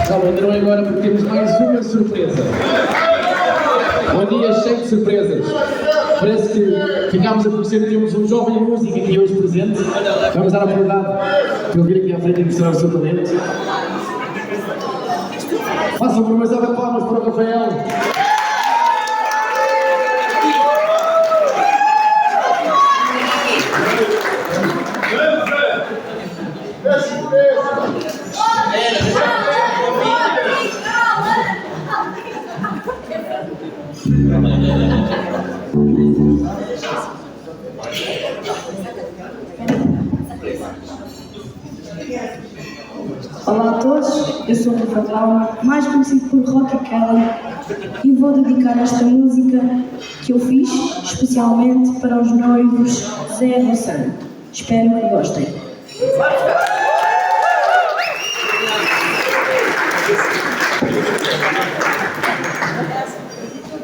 Calma, ainda não é agora porque temos mais uma surpresa. Um dia cheio de surpresas. Parece que ficámos a conhecer que temos um jovem músico aqui hoje presente. Vamos dar a oportunidade de ele vir aqui à frente e mostrar o seu talento. Façam por uma salva de palmas para o Rafael. Olá a todos, eu sou o Rafael, mais conhecido por Rocky Kelly, e vou dedicar esta música que eu fiz especialmente para os noivos Zé e Rossano. Espero que gostem.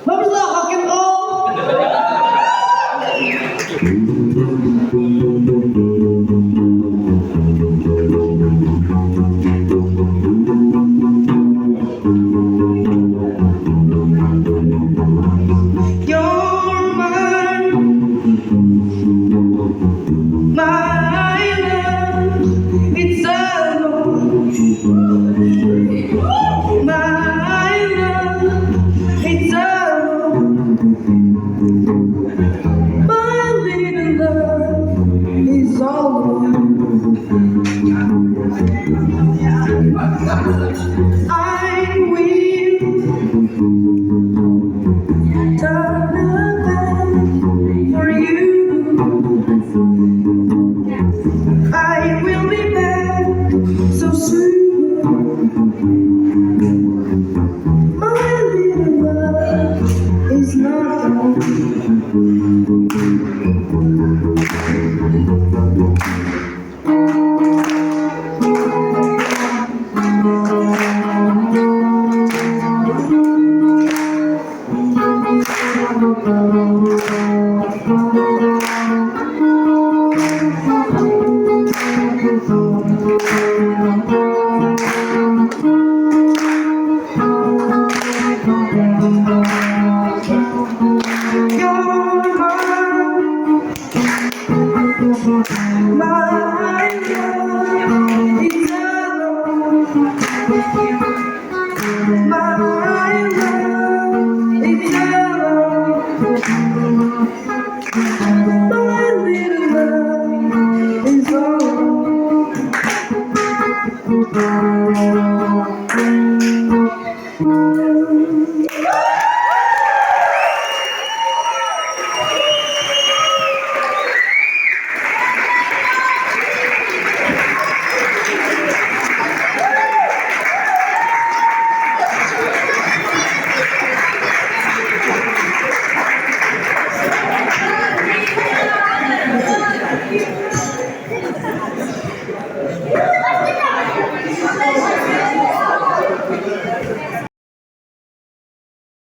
Vamos lá, rock and roll! Thank you.